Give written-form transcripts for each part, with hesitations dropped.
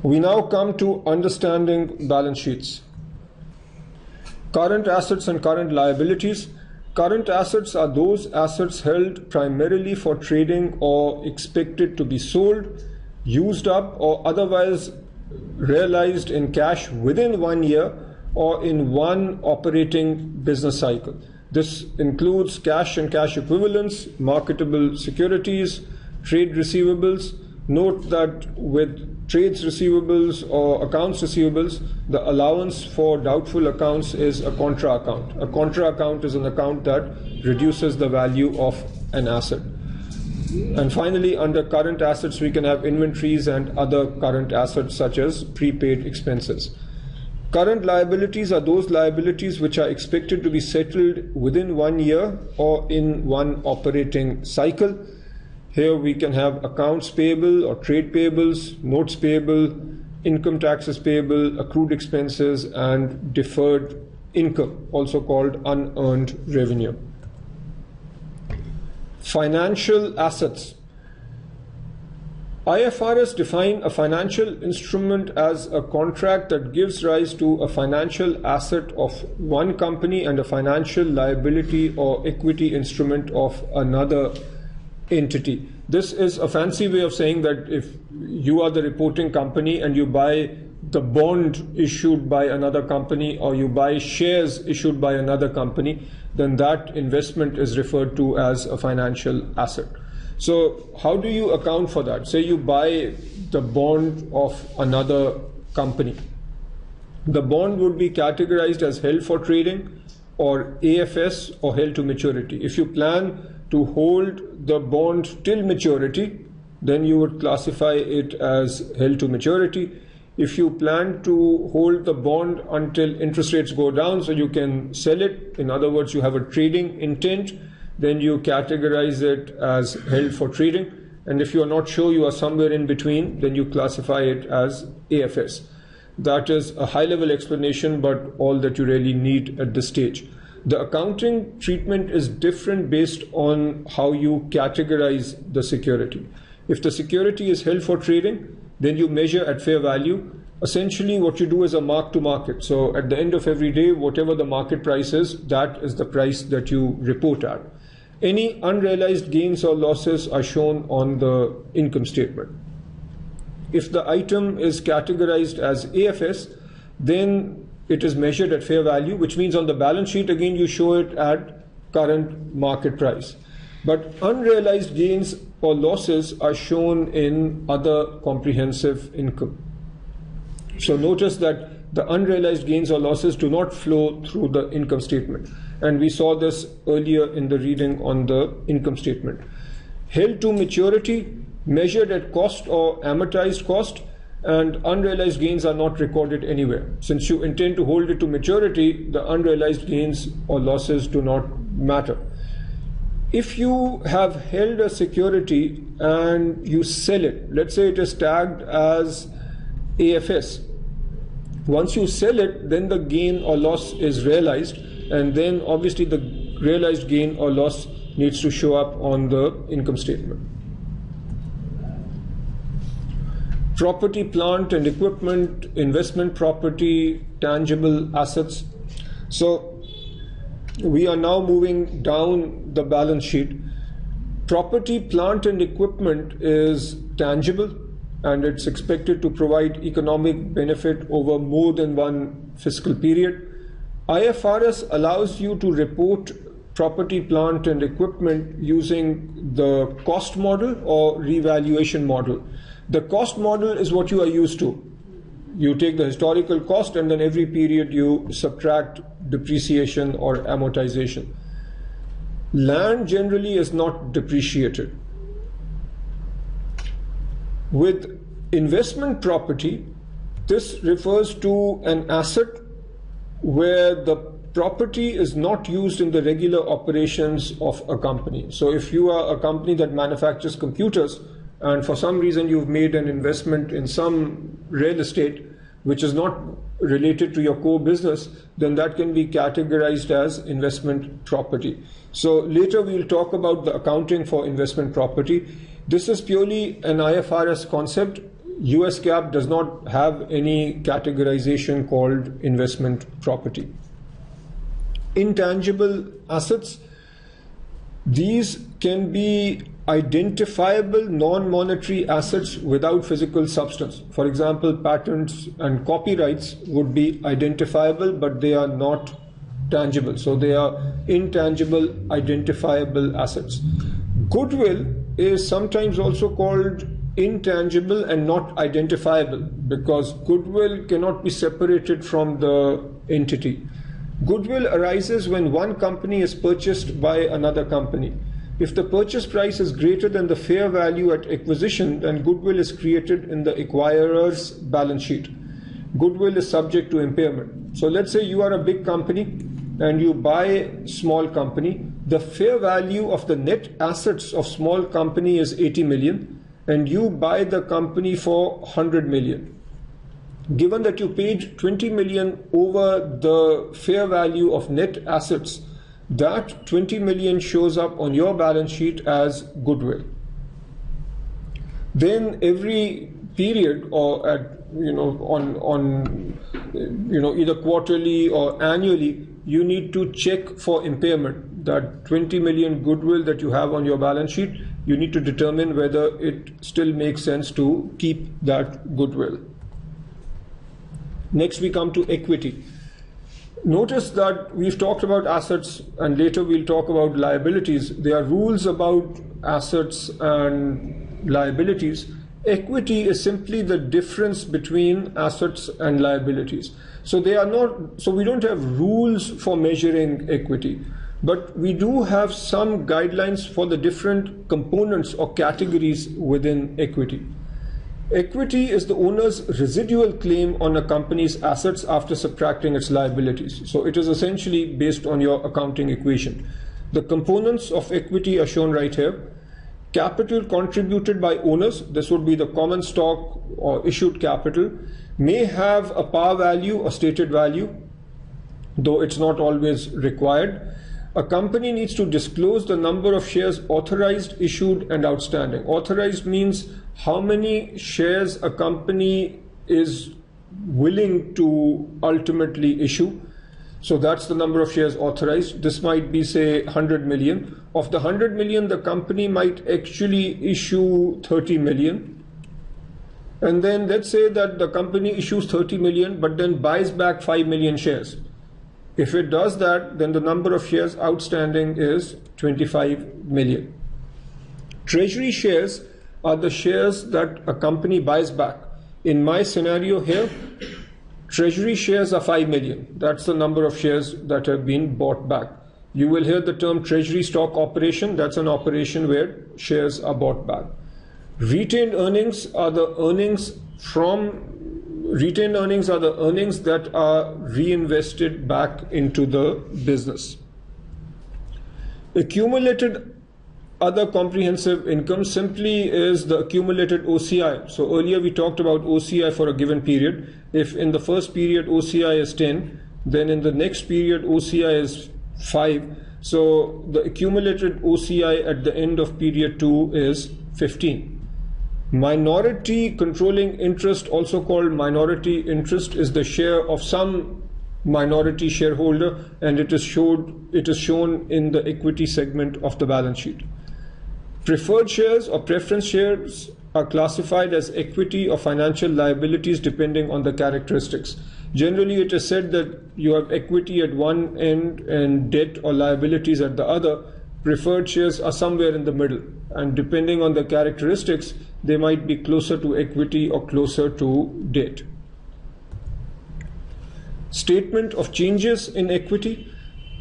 We now come to understanding balance sheets. Current assets and current liabilities. Current assets are those assets held primarily for trading or expected to be sold, used up, or otherwise realized in cash within 1 year or in one operating business cycle. This includes cash and cash equivalents, marketable securities, trade receivables. Note that with trades receivables or accounts receivables, the allowance for doubtful accounts is a contra account. A contra account is an account that reduces the value of an asset. And finally, under current assets, we can have inventories and other current assets such as prepaid expenses. Current liabilities are those liabilities which are expected to be settled within 1 year or in one operating cycle. Here we can have accounts payable or trade payables, notes payable, income taxes payable, accrued expenses, and deferred income, also called unearned revenue. Financial assets. IFRS define a financial instrument as a contract that gives rise to a financial asset of one company and a financial liability or equity instrument of another entity. This is a fancy way of saying that if you are the reporting company and you buy the bond issued by another company or you buy shares issued by another company, then that investment is referred to as a financial asset. So how do you account for that? Say you buy the bond of another company. The bond would be categorized as held for trading or AFS or held to maturity. If you plan to hold the bond till maturity, then you would classify it as held to maturity. If you plan to hold the bond until interest rates go down so you can sell it, in other words, you have a trading intent, then you categorize it as held for trading. And if you are not sure, you are somewhere in between, then you classify it as AFS. That is a high-level explanation, but all that you really need at this stage. The accounting treatment is different based on how you categorize the security. If the security is held for trading, then you measure at fair value. Essentially, what you do is a mark to market. So at the end of every day, whatever the market price is, that is the price that you report at. Any unrealized gains or losses are shown on the income statement. If the item is categorized as AFS, then it is measured at fair value, which means on the balance sheet, again, you show it at current market price. But unrealized gains or losses are shown in other comprehensive income. So notice that the unrealized gains or losses do not flow through the income statement. And we saw this earlier in the reading on the income statement. Held to maturity, measured at cost or amortized cost, and unrealized gains are not recorded anywhere. Since you intend to hold it to maturity, the unrealized gains or losses do not matter. If you have held a security and you sell it, let's say it is tagged as AFS. Once you sell it, then the gain or loss is realized, and then obviously the realized gain or loss needs to show up on the income statement. Property, plant and equipment, investment property, tangible assets. So we are now moving down the balance sheet. Property, plant and equipment is tangible and it's expected to provide economic benefit over more than one fiscal period. IFRS allows you to report property, plant and equipment using the cost model or revaluation model. The cost model is what you are used to. You take the historical cost and then every period you subtract depreciation or amortization. Land generally is not depreciated. With investment property, this refers to an asset where the property is not used in the regular operations of a company. So if you are a company that manufactures computers, and for some reason you've made an investment in some real estate which is not related to your core business, then that can be categorized as investment property. So later we'll talk about the accounting for investment property. This is purely an IFRS concept. US GAAP does not have any categorization called investment property. Intangible assets, these can be identifiable non-monetary assets without physical substance. For example, patents and copyrights would be identifiable, but they are not tangible. So they are intangible, identifiable assets. Goodwill is sometimes also called intangible and not identifiable, because goodwill cannot be separated from the entity. Goodwill arises when one company is purchased by another company. If the purchase price is greater than the fair value at acquisition, then goodwill is created in the acquirer's balance sheet. Goodwill is subject to impairment. So let's say you are a big company and you buy a small company. The fair value of the net assets of small company is 80 million, and you buy the company for 100 million. Given that you paid 20 million over the fair value of net assets, that 20 million shows up on your balance sheet as goodwill. Then every period, or at either quarterly or annually, you need to check for impairment. That 20 million goodwill that you have on your balance sheet, you need to determine whether it still makes sense to keep that goodwill. Next we come to equity. Notice that we've talked about assets and later we'll talk about liabilities. There are rules about assets and liabilities. Equity is simply the difference between assets and liabilities. So we don't have rules for measuring equity, but we do have some guidelines for the different components or categories within equity. Equity is the owner's residual claim on a company's assets after subtracting its liabilities. So it is essentially based on your accounting equation. The components of equity are shown right here. Capital contributed by owners, this would be the common stock or issued capital, may have a par value or stated value, though it's not always required. A company needs to disclose the number of shares authorized, issued, and outstanding. Authorized means how many shares a company is willing to ultimately issue. So that's the number of shares authorized. This might be, say, 100 million. Of the 100 million, the company might actually issue 30 million. And then let's say that the company issues 30 million, but then buys back 5 million shares. If it does that, then the number of shares outstanding is 25 million. Treasury shares are the shares that a company buys back. In my scenario here, treasury shares are 5 million. That's the number of shares that have been bought back. You will hear the term treasury stock operation. That's an operation where shares are bought back. Retained earnings are the earnings that are reinvested back into the business. Accumulated other comprehensive income simply is the accumulated OCI. So earlier we talked about OCI for a given period. If in the first period OCI is 10, then in the next period OCI is 5. So the accumulated OCI at the end of period 2 is 15. Minority controlling interest, also called minority interest, is the share of some minority shareholder, and it is shown in the equity segment of the balance sheet. Preferred shares or preference shares are classified as equity or financial liabilities depending on the characteristics. Generally, it is said that you have equity at one end and debt or liabilities at the other. Preferred shares are somewhere in the middle, and depending on the characteristics, they might be closer to equity or closer to debt. Statement of changes in equity.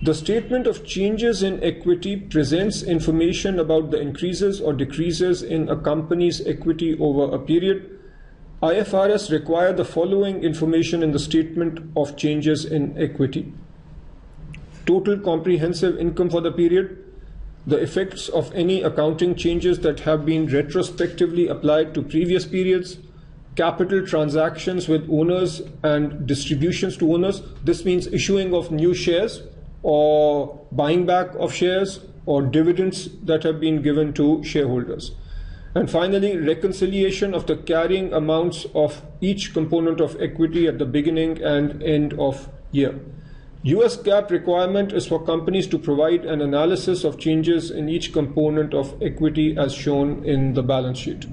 The statement of changes in equity presents information about the increases or decreases in a company's equity over a period. IFRS require the following information in the statement of changes in equity. Total comprehensive income for the period, the effects of any accounting changes that have been retrospectively applied to previous periods, capital transactions with owners and distributions to owners. This means issuing of new shares or buying back of shares or dividends that have been given to shareholders. And finally, reconciliation of the carrying amounts of each component of equity at the beginning and end of year. US GAAP requirement is for companies to provide an analysis of changes in each component of equity as shown in the balance sheet.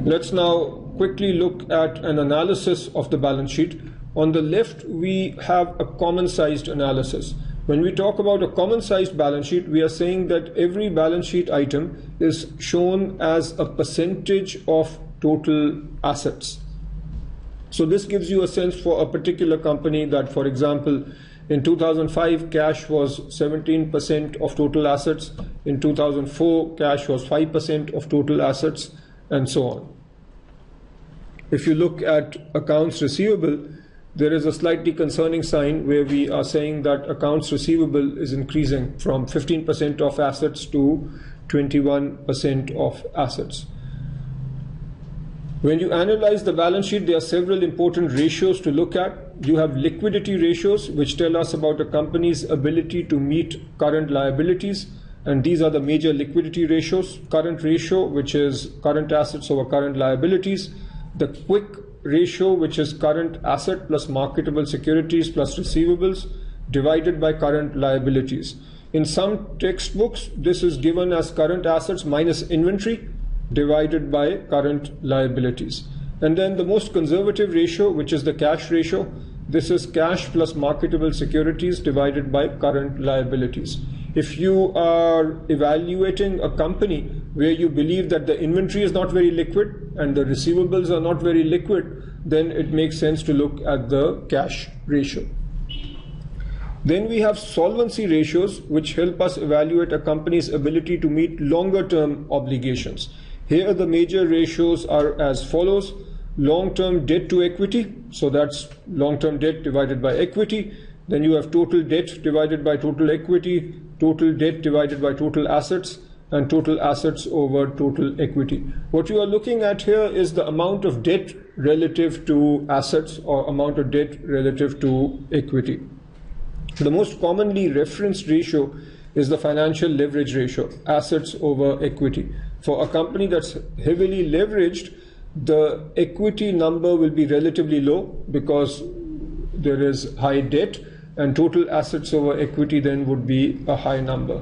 Let's now quickly look at an analysis of the balance sheet. On the left, we have a common-sized analysis. When we talk about a common-sized balance sheet, we are saying that every balance sheet item is shown as a percentage of total assets. So this gives you a sense for a particular company that, for example, in 2005, cash was 17% of total assets. In 2004, cash was 5% of total assets, and so on. If you look at accounts receivable, there is a slightly concerning sign where we are saying that accounts receivable is increasing from 15% of assets to 21% of assets. When you analyze the balance sheet, there are several important ratios to look at. You have liquidity ratios, which tell us about a company's ability to meet current liabilities, and these are the major liquidity ratios. Current ratio, which is current assets over current liabilities. The quick ratio, which is current asset plus marketable securities plus receivables divided by current liabilities. In some textbooks, this is given as current assets minus inventory divided by current liabilities. And then the most conservative ratio, which is the cash ratio, this is cash plus marketable securities divided by current liabilities. If you are evaluating a company where you believe that the inventory is not very liquid and the receivables are not very liquid, then it makes sense to look at the cash ratio. Then we have solvency ratios, which help us evaluate a company's ability to meet longer-term obligations. Here the major ratios are as follows. Long-term debt to equity, so that's long-term debt divided by equity. Then you have total debt divided by total equity, total debt divided by total assets, and total assets over total equity. What you are looking at here is the amount of debt relative to assets or amount of debt relative to equity. The most commonly referenced ratio is the financial leverage ratio, assets over equity. For a company that's heavily leveraged, the equity number will be relatively low because there is high debt, and total assets over equity then would be a high number.